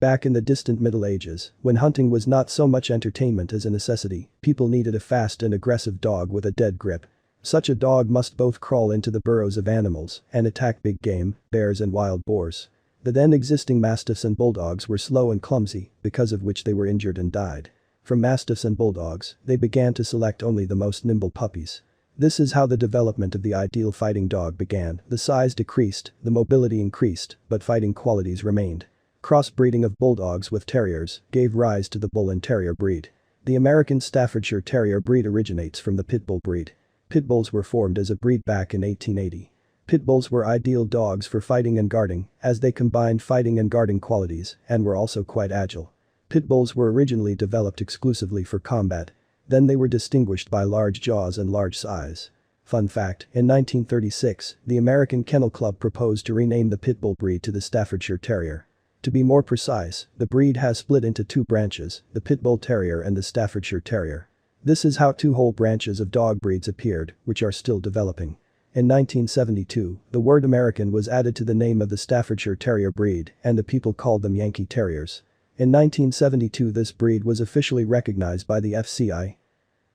Back in the distant Middle Ages, when hunting was not so much entertainment as a necessity, people needed a fast and aggressive dog with a dead grip. Such a dog must both crawl into the burrows of animals and attack big game, bears and wild boars. The then existing mastiffs and bulldogs were slow and clumsy, because of which they were injured and died. From mastiffs and bulldogs, they began to select only the most nimble puppies. This is how the development of the ideal fighting dog began. The size decreased, the mobility increased, but fighting qualities remained. Crossbreeding of bulldogs with terriers gave rise to the bull and terrier breed. The American Staffordshire Terrier breed originates from the pit bull breed. Pit bulls were formed as a breed back in 1880. Pit bulls were ideal dogs for fighting and guarding, as they combined fighting and guarding qualities and were also quite agile. Pit bulls were originally developed exclusively for combat. Then they were distinguished by large jaws and large size. Fun fact, in 1936, the American Kennel Club proposed to rename the pit bull breed to the Staffordshire Terrier. To be more precise, the breed has split into two branches, the Pit Bull Terrier and the Staffordshire Terrier. This is how two whole branches of dog breeds appeared, which are still developing. In 1972, the word American was added to the name of the Staffordshire Terrier breed, and the people called them Yankee Terriers. In 1972 this breed was officially recognized by the FCI.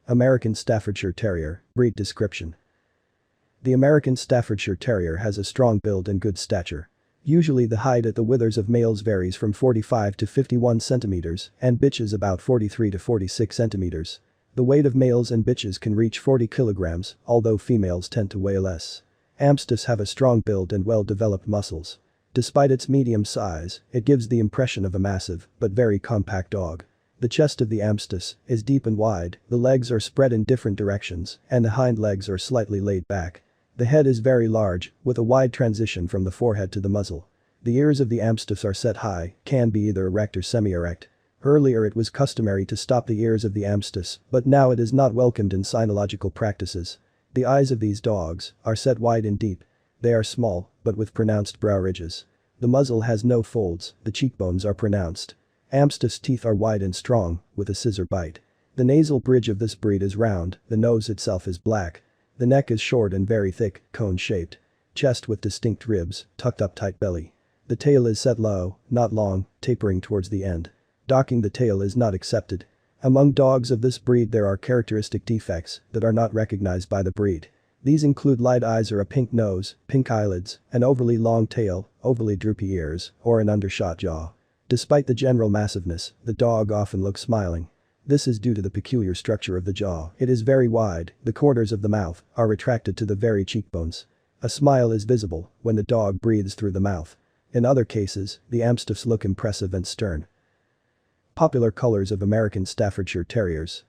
American Staffordshire Terrier, breed description. The American Staffordshire Terrier has a strong build and good stature. Usually the height at the withers of males varies from 45 to 51 centimeters and bitches about 43 to 46 centimeters. The weight of males and bitches can reach 40 kilograms, although females tend to weigh less. Amstafs have a strong build and well-developed muscles. Despite its medium size, it gives the impression of a massive, but very compact dog. The chest of the Amstafs is deep and wide, the legs are spread in different directions, and the hind legs are slightly laid back. The head is very large, with a wide transition from the forehead to the muzzle. The ears of the Amstafs are set high, can be either erect or semi-erect. Earlier it was customary to stop the ears of the Amstafs, but now it is not welcomed in cynological practices. The eyes of these dogs are set wide and deep. They are small, but with pronounced brow ridges. The muzzle has no folds, the cheekbones are pronounced. Amstafs' teeth are wide and strong, with a scissor bite. The nasal bridge of this breed is round, the nose itself is black. The neck is short and very thick, cone-shaped. Chest with distinct ribs, tucked up tight belly. The tail is set low, not long, tapering towards the end. Docking the tail is not accepted. Among dogs of this breed there are characteristic defects that are not recognized by the breed. These include light eyes or a pink nose, pink eyelids, an overly long tail, overly droopy ears, or an undershot jaw. Despite the general massiveness, the dog often looks smiling. This is due to the peculiar structure of the jaw. It is very wide, the corners of the mouth are retracted to the very cheekbones. A smile is visible when the dog breathes through the mouth. In other cases, the Amstafs look impressive and stern. Popular colors of American Staffordshire Terriers.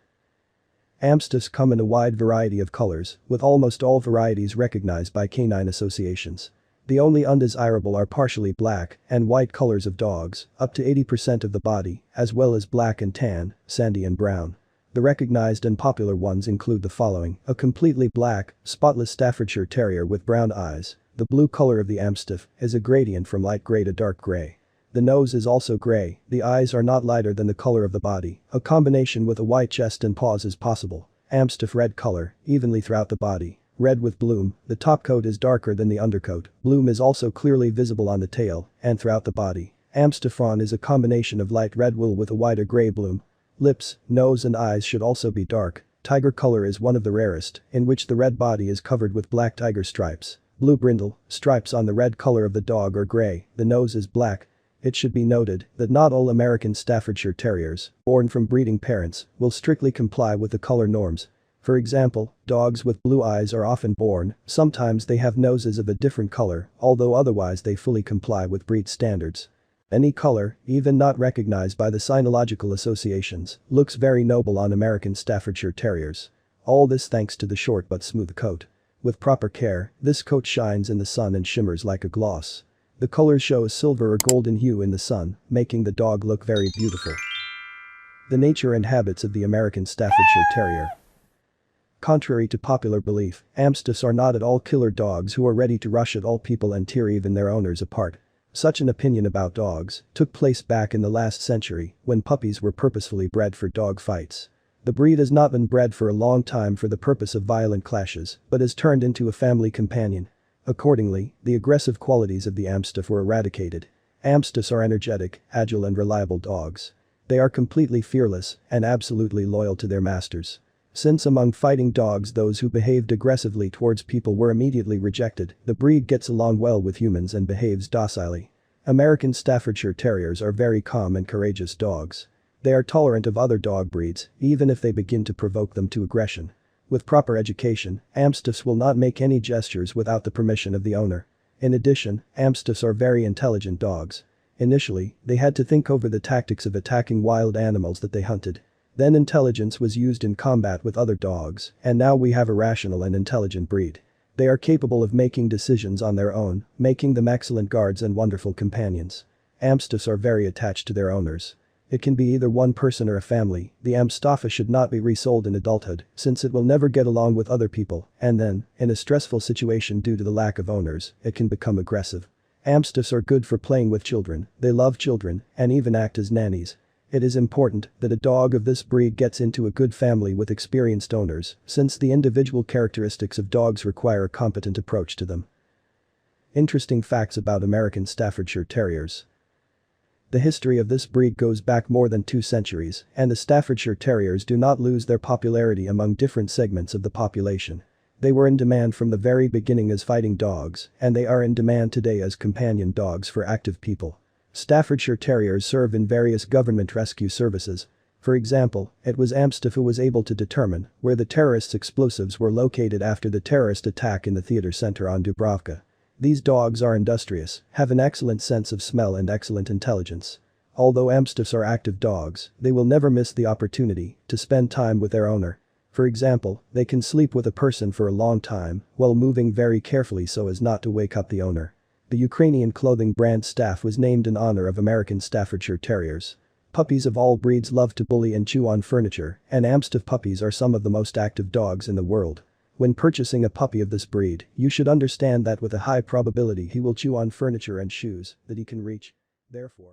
Amstafs come in a wide variety of colors, with almost all varieties recognized by canine associations. The only undesirable are partially black and white colors of dogs, up to 80% of the body, as well as black and tan, sandy and brown. The recognized and popular ones include the following: a completely black, spotless Staffordshire Terrier with brown eyes. The blue color of the Amstaff is a gradient from light gray to dark gray. The nose is also gray, the eyes are not lighter than the color of the body, a combination with a white chest and paws is possible. Amstaff red color, evenly throughout the body. Red with bloom, the top coat is darker than the undercoat, bloom is also clearly visible on the tail and throughout the body. Amstaff fawn is a combination of light red wool with a white or gray bloom. Lips, nose and eyes should also be dark. Tiger color is one of the rarest, in which the red body is covered with black tiger stripes. Blue brindle, stripes on the red color of the dog are gray, the nose is black. It should be noted that not all American Staffordshire Terriers, born from breeding parents, will strictly comply with the color norms. For example, dogs with blue eyes are often born, sometimes they have noses of a different color, although otherwise they fully comply with breed standards. Any color, even not recognized by the cynological associations, looks very noble on American Staffordshire Terriers. All this thanks to the short but smooth coat. With proper care, this coat shines in the sun and shimmers like a gloss. The colors show a silver or golden hue in the sun, making the dog look very beautiful. The nature and habits of the American Staffordshire Terrier. Contrary to popular belief, Amstafs are not at all killer dogs who are ready to rush at all people and tear even their owners apart. Such an opinion about dogs took place back in the last century when puppies were purposefully bred for dog fights. The breed has not been bred for a long time for the purpose of violent clashes, but has turned into a family companion. Accordingly, the aggressive qualities of the Amstaff were eradicated. Amstafs are energetic, agile and reliable dogs. They are completely fearless and absolutely loyal to their masters. Since among fighting dogs those who behaved aggressively towards people were immediately rejected, the breed gets along well with humans and behaves docilely. American Staffordshire Terriers are very calm and courageous dogs. They are tolerant of other dog breeds, even if they begin to provoke them to aggression. With proper education, Amstafs will not make any gestures without the permission of the owner. In addition, Amstafs are very intelligent dogs. Initially, they had to think over the tactics of attacking wild animals that they hunted. Then intelligence was used in combat with other dogs, and now we have a rational and intelligent breed. They are capable of making decisions on their own, making them excellent guards and wonderful companions. Amstafs are very attached to their owners. It can be either one person or a family. The Amstafa should not be resold in adulthood, since it will never get along with other people, and then, in a stressful situation due to the lack of owners, it can become aggressive. Amstafs are good for playing with children, they love children, and even act as nannies. It is important that a dog of this breed gets into a good family with experienced owners, since the individual characteristics of dogs require a competent approach to them. Interesting facts about American Staffordshire Terriers. The history of this breed goes back more than 2 centuries, and the Staffordshire Terriers do not lose their popularity among different segments of the population. They were in demand from the very beginning as fighting dogs, and they are in demand today as companion dogs for active people. Staffordshire Terriers serve in various government rescue services. For example, it was Amstaff who was able to determine where the terrorists' explosives were located after the terrorist attack in the theater center on Dubrovka. These dogs are industrious, have an excellent sense of smell and excellent intelligence. Although Amstaffs are active dogs, they will never miss the opportunity to spend time with their owner. For example, they can sleep with a person for a long time while moving very carefully so as not to wake up the owner. The Ukrainian clothing brand Staff was named in honor of American Staffordshire Terriers. Puppies of all breeds love to bully and chew on furniture, and Amstaff puppies are some of the most active dogs in the world. When purchasing a puppy of this breed, you should understand that with a high probability he will chew on furniture and shoes that he can reach. Therefore,